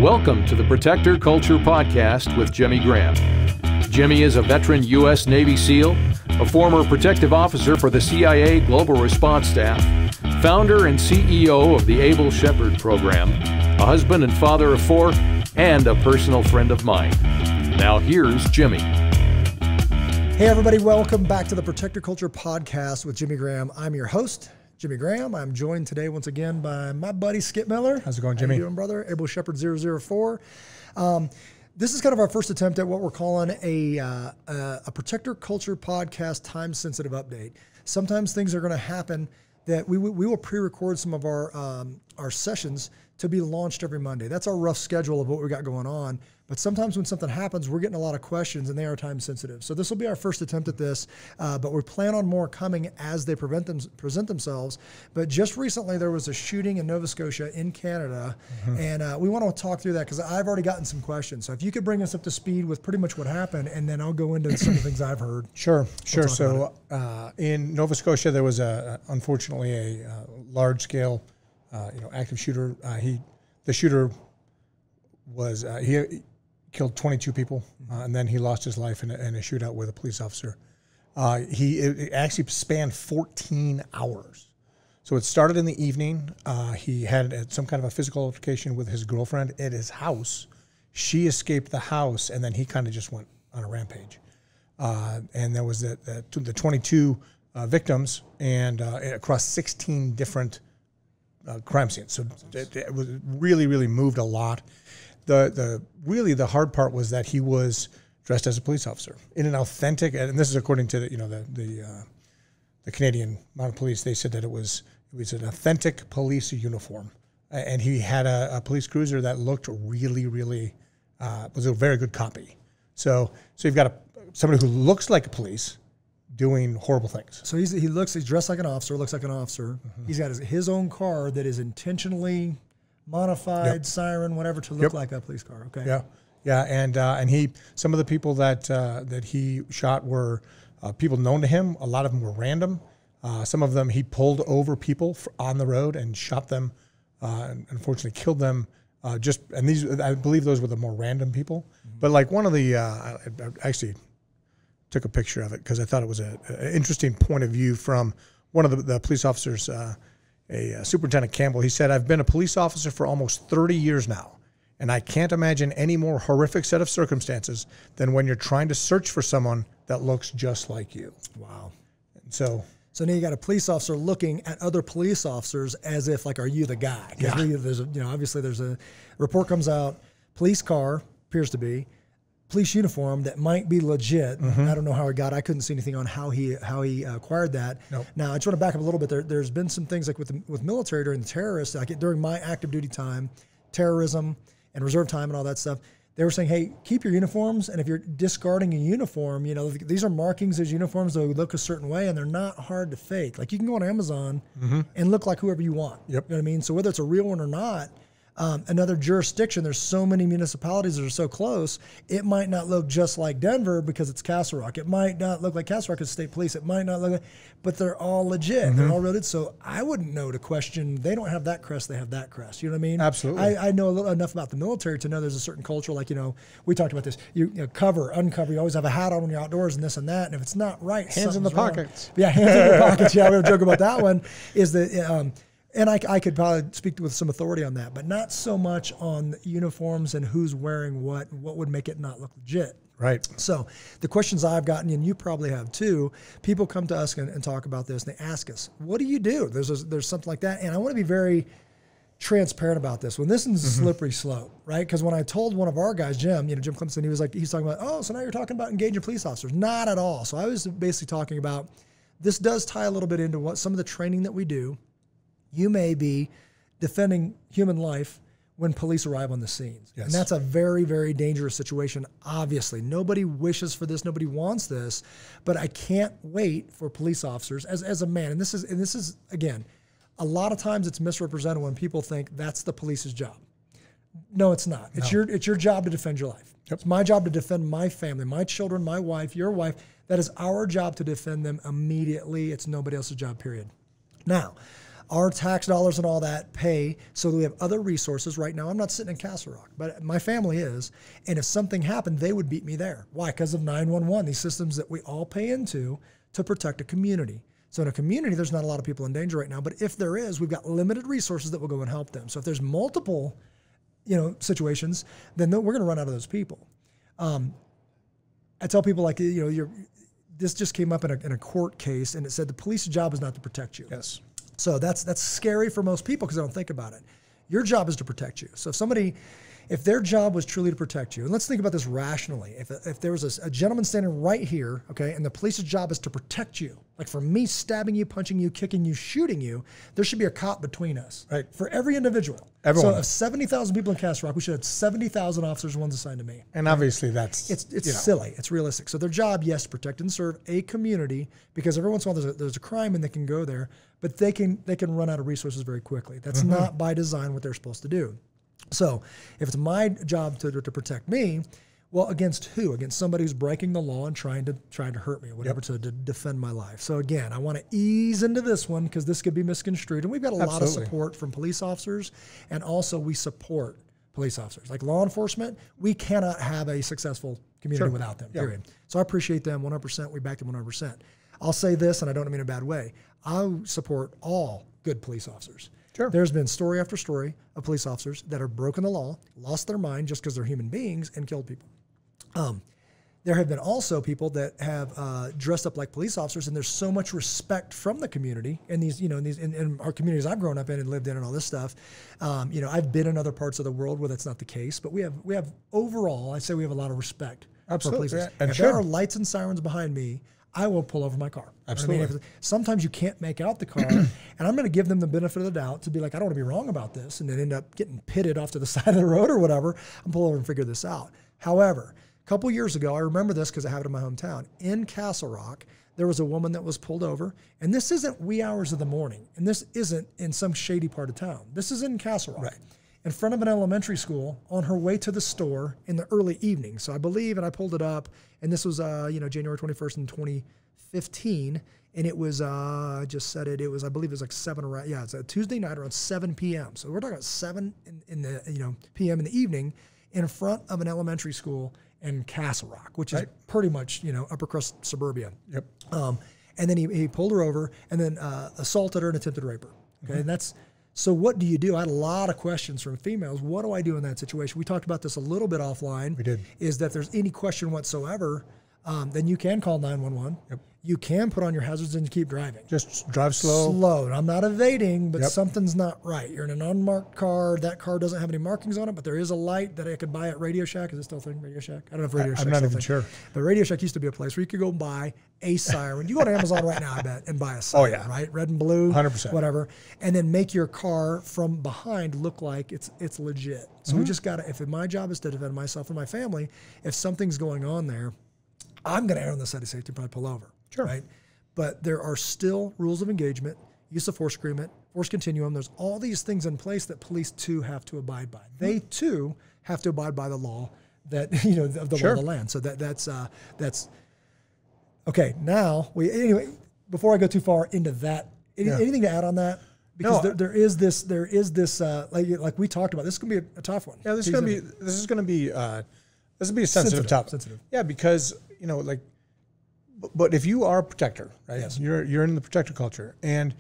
Welcome to the Protector Culture Podcast with Jimmy Graham. Jimmy is a veteran U.S. Navy SEAL, a former protective officer for the CIA Global Response Staff, founder and CEO of the Able Shepherd Program, a husband and father of 4, and a personal friend of mine. Now here's Jimmy. Hey everybody, welcome back to the Protector Culture Podcast with Jimmy Graham. I'm your host, Jimmy Graham. I'm joined today once again by my buddy Skip Miller. How's it going, Jimmy? How you doing, brother? Able Shepherd 004. This is kind of our first attempt at what we're calling a Protector Culture Podcast time-sensitive update. Sometimes things are going to happen that we will pre-record some of our sessions to be launched every Monday. That's our rough schedule of what we got going on. But sometimes when something happens, we're getting a lot of questions and they are time sensitive. So this will be our first attempt at this, but we plan on more coming as they present themselves. But just recently there was a shooting in Nova Scotia in Canada, and we want to talk through that because I've already gotten some questions. So if you could bring us up to speed with pretty much what happened, and then I'll go into some of the things I've heard. Sure. So in Nova Scotia, there was unfortunately a large-scale active shooter. The shooter was he killed 22 people, and then he lost his life in a shootout with a police officer. It actually spanned 14 hours. So it started in the evening. He had some kind of a physical altercation with his girlfriend at his house. She escaped the house, and then he kind of just went on a rampage. And there was the 22 victims, and across 16 different crime scenes. So it was really moved a lot. Really the hard part was that he was dressed as a police officer in an authentic, and this is according to the Canadian Mounted Police. They said that it was an authentic police uniform, and he had a police cruiser that looked really was a very good copy. So you've got somebody who looks like a police doing horrible things. So he's dressed like an officer, looks like an officer. He's got his own car that is intentionally modified, siren, whatever, to look like a police car. Okay. Yeah, and some of the people that he shot were people known to him. A lot of them were random. Some of them he pulled over people on the road and shot them, and unfortunately killed them. And these, I believe, those were the more random people. But like one of the, I actually took a picture of it because I thought it was an interesting point of view from one of the police officers. Superintendent Campbell, he said, "I've been a police officer for almost 30 years now, and I can't imagine any more horrific set of circumstances than when you're trying to search for someone that looks just like you." Wow. And so now you got a police officer looking at other police officers as if, like, are you the guy? Because obviously there's a report comes out, police car appears to be, police uniform that might be legit. I don't know how he got it. I couldn't see anything on how he acquired that. Nope. Now I just want to back up a little bit. There's been some things like with military during the terrorists, like during my active duty time, terrorism and reserve time and all that stuff. They were saying, hey, keep your uniforms, and if you're discarding a uniform, these are markings as uniforms. They look a certain way, and they're not hard to fake. Like you can go on Amazon and look like whoever you want. You know what I mean? So whether it's a real one or not, another jurisdiction, there's so many municipalities that are so close, it might not look just like Denver because it's Castle Rock. It might not look like Castle Rock because it's state police. It might not look like, but they're all legit. They're all really, so I wouldn't know to question, they don't have that crest, they have that crest. You know what I mean? Absolutely. I know enough about the military to know there's a certain culture, like, we talked about this, you cover, uncover, you always have a hat on when you're outdoors and this and that, and if it's not right, hands in the pockets. Yeah, hands in the pockets. Yeah, we were joking about that one, is that, and I could probably speak with some authority on that, but not so much on uniforms and who's wearing what would make it not look legit. Right. So the questions I've gotten, and you probably have too, people come to us and talk about this, and they ask us, what do you do? There's something like that, and I want to be very transparent about this. When this is a slippery slope, right? Because when I told one of our guys, Jim Clemson, he's talking about, oh, so now you're talking about engaging police officers. Not at all. So I was basically talking about, this does tie a little bit into what some of the training that we do. You may be defending human life when police arrive on the scenes. Yes. And that's a very, very dangerous situation, obviously. Nobody wishes for this. Nobody wants this. But I can't wait for police officers as a man. And this is, again, a lot of times it's misrepresented when people think that's the police's job. No, it's not. It's your job to defend your life. Yep. It's my job to defend my family, my children, my wife, your wife. That is our job to defend them immediately. It's nobody else's job, period. Now, our tax dollars and all that pay so that we have other resources. Right now, I'm not sitting in Castle Rock, but my family is. And if something happened, they would beat me there. Why? Because of 911, these systems that we all pay into to protect a community. So in a community, there's not a lot of people in danger right now, but if there is, we've got limited resources that will go and help them. So if there's multiple, situations, then we're going to run out of those people. I tell people, like, this just came up in a court case, and it said the police's job is not to protect you. Yes. So that's scary for most people because they don't think about it. Your job is to protect you. So if their job was truly to protect you, and let's think about this rationally. If there was a gentleman standing right here, okay, and the police's job is to protect you, like for me stabbing you, punching you, kicking you, shooting you, there should be a cop between us. Right. For every individual. Everyone. So of 70,000 people in Castle Rock, we should have 70,000 officers, one's assigned to me. And obviously that's... It's silly. It's realistic. So their job, yes, to protect and serve a community, because every once in a while there's a crime and they can go there, but they can run out of resources very quickly. That's not by design what they're supposed to do. So if it's my job to protect me, well, against who? Against somebody who's breaking the law and trying to hurt me or whatever, to defend my life. So again, I want to ease into this one because this could be misconstrued. And we've got a lot of support from police officers, and also we support police officers. Like law enforcement, we cannot have a successful community without them, period. So I appreciate them 100%. We back them 100%. I'll say this, and I don't mean in a bad way. I support all good police officers. Sure. There's been story after story of police officers that have broken the law, lost their mind just because they're human beings, and killed people. There have been also people that have dressed up like police officers, and there's so much respect from the community in these, in our communities I've grown up in and lived in and all this stuff. I've been in other parts of the world where that's not the case, but we have overall, I'd say we have a lot of respect for police officers. And if there are lights and sirens behind me, I will pull over my car. Absolutely. I mean, sometimes you can't make out the car, and I'm going to give them the benefit of the doubt to be like, I don't want to be wrong about this, and then end up getting pitted off to the side of the road or whatever. I'm pull over and figure this out. However, a couple years ago, I remember this because I have it in my hometown. In Castle Rock, there was a woman that was pulled over, and this isn't wee hours of the morning, and this isn't in some shady part of town. This is in Castle Rock. Right. In front of an elementary school on her way to the store in the early evening. So I believe, and I pulled it up, and this was, January 21st in 2015, and it was, I just said it, I believe it was like 7 around, it's a Tuesday night around 7 p.m. So we're talking about 7 in the, p.m. in the evening in front of an elementary school in Castle Rock, which is pretty much, upper crust suburbia. Yep. And then he pulled her over and then assaulted her and attempted to rape her. Okay, and that's... So what do you do? I had a lot of questions from females. What do I do in that situation? We talked about this a little bit offline. We did. Is that if there's any question whatsoever, then you can call 911. Yep. You can put on your hazards and keep driving. Just drive slow. Slow. I'm not evading, but something's not right. You're in an unmarked car. That car doesn't have any markings on it, but there is a light that I could buy at Radio Shack. Is it still a thing, Radio Shack? I don't know if Radio Shack. I'm not even sure. But Radio Shack used to be a place where you could go buy a siren. You go to Amazon right now, I bet, and buy a siren. Right? Red and blue. 100%. Whatever. And then make your car from behind look like it's legit. So we just got to, if my job is to defend myself and my family, if something's going on there, I'm going to err on the side of safety and probably pull over. Sure. Right? But there are still rules of engagement, use of force agreement, force continuum. There's all these things in place that police too have to abide by. They too have to abide by the law that of the law of the land. So that's okay. Now anyway. Before I go too far into that, anything to add on that? Because there is this like we talked about. This is going to be a tough one. Yeah, this is going to be a sensitive topic. Sensitive. Yeah, because But if you are a protector, right? Yes. You're in the protector culture, and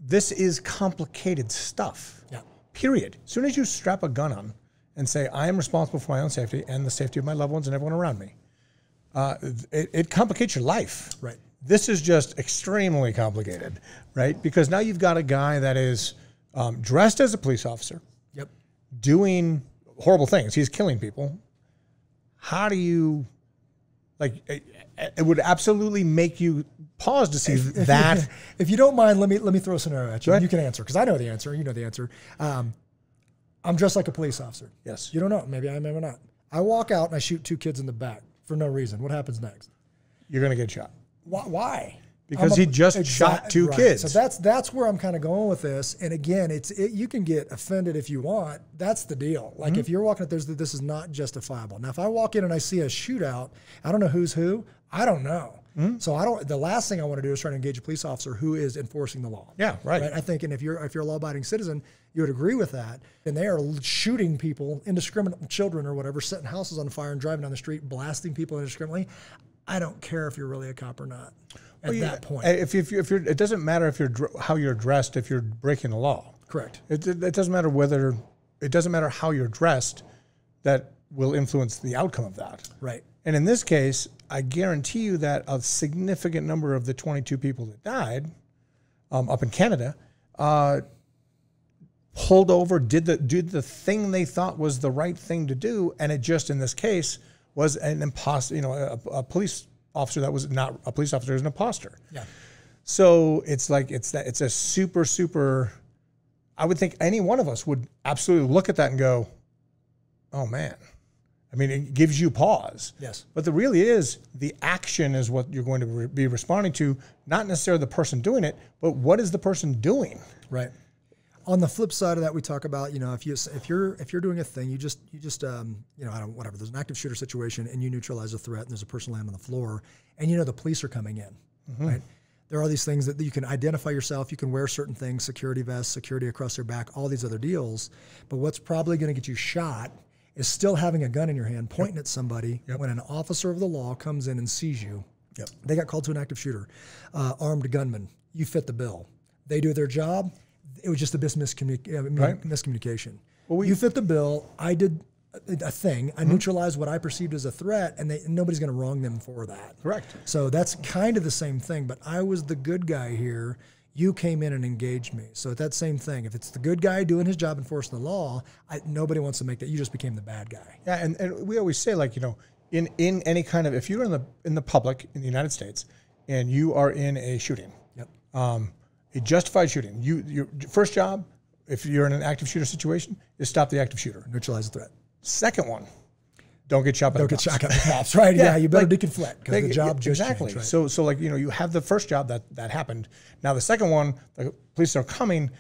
this is complicated stuff. Yeah. Period. As soon as you strap a gun on and say, I am responsible for my own safety and the safety of my loved ones and everyone around me, it complicates your life. Right. This is just extremely complicated, right? Because now you've got a guy that is dressed as a police officer, doing horrible things. He's killing people. How do you... it would absolutely make you pause to see that. If you don't mind, let me throw a scenario at you. You can answer because I know the answer. You know the answer. I'm dressed like a police officer. Yes. You don't know. Maybe I am, maybe not. I walk out and I shoot 2 kids in the back for no reason. What happens next? You're going to get shot. Why? Because he just shot 2 kids. So that's where I'm kind of going with this. And again, you can get offended if you want. That's the deal. Like if you're walking up, this is not justifiable. Now, if I walk in and I see a shootout, I don't know who's who. I don't know. So the last thing I want to do is try to engage a police officer who is enforcing the law. Yeah, right. I think, and if you're a law-abiding citizen, you would agree with that. And they are shooting people, indiscriminate children or whatever, setting houses on fire and driving down the street, blasting people indiscriminately. I don't care if you're really a cop or not at that point. If you're, it doesn't matter if how you're dressed if you're breaking the law. Correct. It doesn't matter it doesn't matter how you're dressed. That will influence the outcome of that. Right. And in this case, I guarantee you that a significant number of the 22 people that died up in Canada pulled over, did the thing they thought was the right thing to do, and it just in this case was an imposter. A police officer that was not a police officer, is an imposter. Yeah. So it's like it's a super. I would think any one of us would absolutely look at that and go, "Oh man." I mean, it gives you pause. Yes. But the really is the action is what you're going to be responding to, not necessarily the person doing it, but what is the person doing? Right. On the flip side of that, we talk about, if you're doing a thing, you just whatever, there's an active shooter situation and you neutralize a threat and there's a person laying on the floor and the police are coming in, right? There are these things that you can identify yourself. You can wear certain things, security vests, security across your back, all these other deals. But what's probably going to get you shot is still having a gun in your hand, pointing at somebody when an officer of the law comes in and sees you. Yep. They got called to an active shooter, armed gunman. You fit the bill. They do their job. It was just a miscommunication. Well, you fit the bill. I did a thing. I neutralized what I perceived as a threat, and nobody's going to wrong them for that. Correct. So that's kind of the same thing, but I was the good guy here. You came in and engaged me. So that same thing. If it's the good guy doing his job enforcing the law, nobody wants to make that. You just became the bad guy. Yeah, and we always say, like, in any kind of, if you're in the public in the United States and you are in a shooting, a justified shooting, your first job, if you're in an active shooter situation, is stop the active shooter. Neutralize the threat. Second one, don't get shot by the cops. Don't get shot by the cops, right? Yeah, you better deconflict because the job just exactly. changed, right? So like, you have the first job that happened. Now the second one, the police are coming.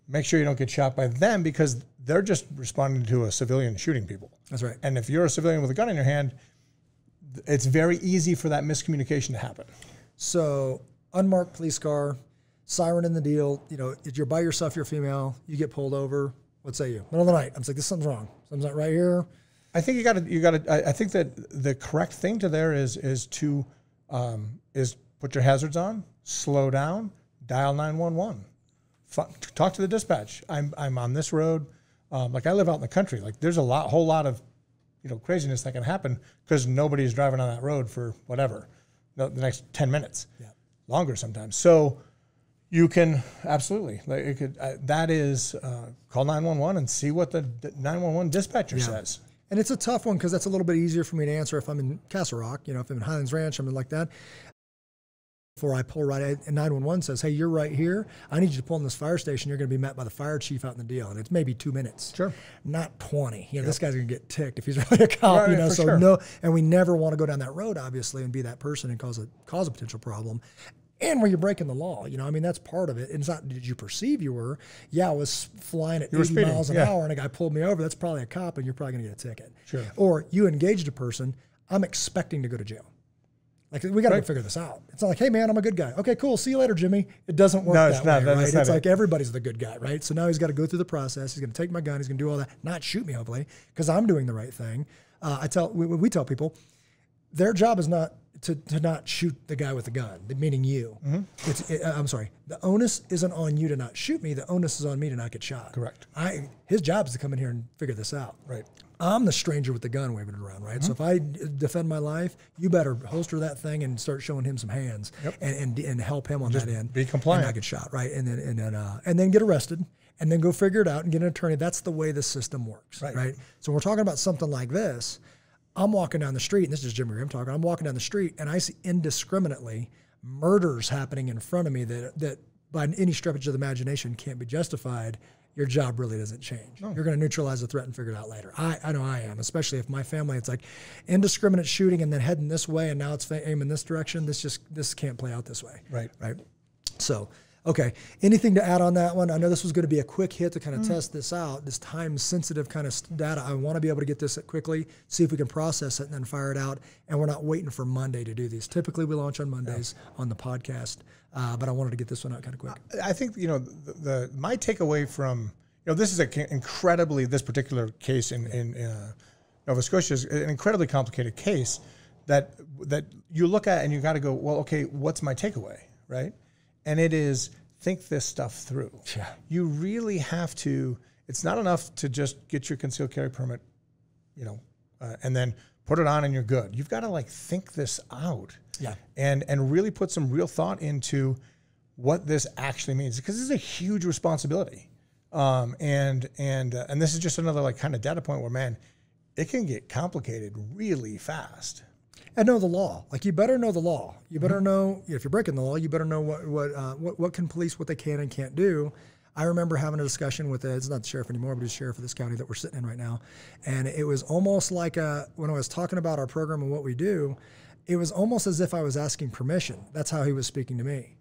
Make sure you don't get shot by them because they're just responding to a civilian shooting people. That's right. And if you're a civilian with a gun in your hand, it's very easy for that miscommunication to happen. So unmarked police car, siren in the deal. If you're by yourself, you're female, you get pulled over. What say you? Middle of the night. I'm like, something's wrong. Something's not right here. I think you got to. I think that the correct thing to there is put your hazards on, slow down, dial 911, talk to the dispatch. I'm on this road. Like I live out in the country. Like there's whole lot of, craziness that can happen because nobody's driving on that road for whatever, the next 10 minutes, longer sometimes. So you can absolutely call 911 and see what the 911 dispatcher says. And it's a tough one because that's a little bit easier for me to answer if I'm in Castle Rock, if I'm in Highlands Ranch, something like that. Before I pull right and 911 says, hey, you're right here. I need you to pull in this fire station. You're going to be met by the fire chief out in the deal. And it's maybe 2 minutes. Sure. Not 20. This guy's going to get ticked if he's really a cop, Right, so sure. no, and we never want to go down that road, obviously, and be that person and cause a potential problem. And where you're breaking the law, that's part of it. And it's not, did you perceive you were? Yeah, I was flying at 80 miles an hour and a guy pulled me over. That's probably a cop and you're probably going to get a ticket. Sure. Or you engaged a person, I'm expecting to go to jail. Like, we got to figure this out. It's not like, hey, man, I'm a good guy. Okay, cool. See you later, Jimmy. It doesn't work that way, right? It's like everybody's the good guy, right? So now he's got to go through the process. He's going to take my gun. He's going to do all that. Not shoot me, hopefully, because I'm doing the right thing. We tell people, their job is not to not shoot the guy with the gun, meaning you. I'm sorry. The onus isn't on you to not shoot me. The onus is on me to not get shot. Correct. His job is to come in here and figure this out. Right. I'm the stranger with the gun waving it around, right? So if I defend my life, you better holster that thing and start showing him some hands and help him on that end. Be compliant. And not get shot, right? And then get arrested and then go figure it out and get an attorney. That's the way the system works, right? So we're talking about something like this. I'm walking down the street, and this is Jimmy Graham talking. I'm walking down the street, and I see indiscriminately murders happening in front of me that by any stretch of the imagination can't be justified. Your job really doesn't change. No. You're going to neutralize the threat and figure it out later. I know I am, especially if my family, it's like indiscriminate shooting and then heading this way, and now it's aiming this direction. This can't play out this way. Right. So, Okay. Anything to add on that one? I know this was going to be a quick hit to kind of test this out, this time-sensitive kind of data. I want to be able to get this quickly, see if we can process it, and then fire it out. And we're not waiting for Monday to do these. Typically, we launch on Mondays on the podcast, but I wanted to get this one out kind of quick. I think, you know, my takeaway from, you know, this is this particular case in Nova Scotia is an incredibly complicated case that you look at and you got to go, well, okay, what's my takeaway, right? And it is, think this stuff through. Yeah. You really have to, it's not enough to just get your concealed carry permit, you know, and then put it on and you're good. You've got to like think this out. Yeah. And really put some real thought into what this actually means, because this is a huge responsibility. And this is just another like kind of data point where, man, it can get complicated really fast. And know the law. Like, you better know the law. You better know, if you're breaking the law, you better know what can police, what they can and can't do. I remember having a discussion with, it's not the sheriff anymore, but he's sheriff of this county that we're sitting in right now. And it was almost like when I was talking about our program and what we do, it was almost as if I was asking permission. That's how he was speaking to me.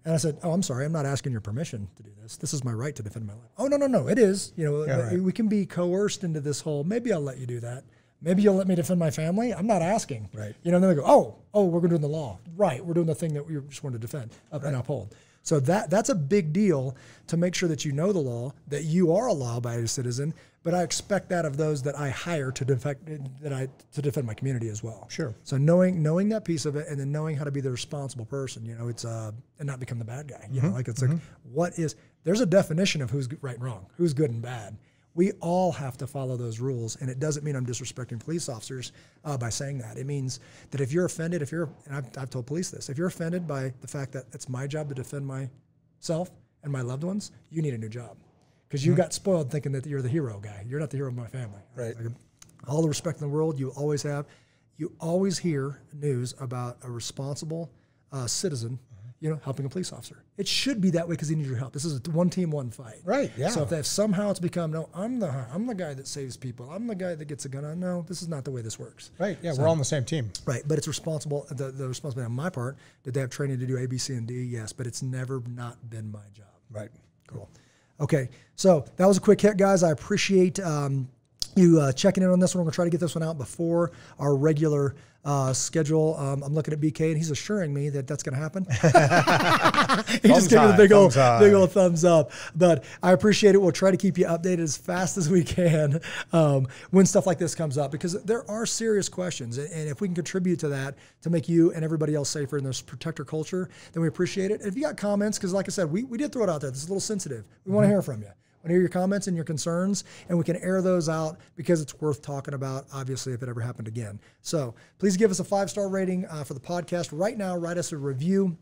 And I said, oh, I'm sorry, I'm not asking your permission to do this. This is my right to defend my life. Oh, no, it is. You know, right. We can be coerced into this whole, maybe I'll let you do that. Maybe you'll let me defend my family. I'm not asking. Right. You know, and then they go, oh, we're going to do the law. Right. We're doing the thing that we just wanted to defend and uphold. So that's a big deal, to make sure that you know the law, that you are a law-abiding citizen. But I expect that of those that I hire to defend my community as well. Sure. So knowing that piece of it, and then knowing how to be the responsible person, you know, it's and not become the bad guy. You know, like, it's like, there's a definition of who's right and wrong, who's good and bad. We all have to follow those rules, and it doesn't mean I'm disrespecting police officers by saying that. It means that if you're offended, and I've told police this, if you're offended by the fact that it's my job to defend myself and my loved ones, you need a new job, because you got spoiled thinking that you're the hero guy. You're not the hero of my family. Right. Like, all the respect in the world, you always have. You always hear news about a responsible citizen, you know, helping a police officer. It should be that way, because he needs your help. This is a one team, one fight. Right. Yeah. So if somehow it's become, no, I'm the guy that saves people, I'm the guy that gets a gun on. No, this is not the way this works. Right. Yeah. So, we're all on the same team. Right. But it's responsible. The responsibility on my part. Did they have training to do A, B, C, and D? Yes. But it's never not been my job. Right. Cool. Okay. So that was a quick hit, guys. I appreciate you checking in on this one. We're going to try to get this one out before our regular schedule. I'm looking at BK, and he's assuring me that that's going to happen. He just gave me the big old thumbs up. But I appreciate it. We'll try to keep you updated as fast as we can when stuff like this comes up, because there are serious questions. And if we can contribute to that to make you and everybody else safer in this protector culture, then we appreciate it. And if you got comments, because like I said, we did throw it out there. This is a little sensitive. We want to hear from you. I want to hear your comments and your concerns, and we can air those out, because it's worth talking about, obviously, if it ever happened again. So please give us a 5-star rating for the podcast right now. Write us a review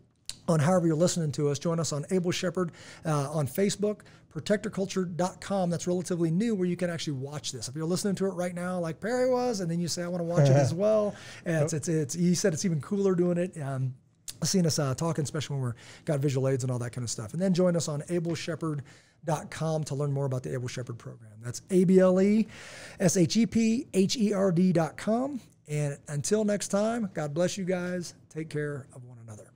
on however you're listening to us. Join us on Able Shepherd on Facebook, protectorculture.com. That's relatively new, where you can actually watch this. If you're listening to it right now, like Perry was, and then you say, I want to watch it as well. And he said it's even cooler doing it. Seeing us talking, especially when we're got visual aids and all that kind of stuff. And then join us on ableshepherd.com to learn more about the Able Shepherd program. That's ABLESHEPHERD.com. And until next time, God bless you guys. Take care of one another.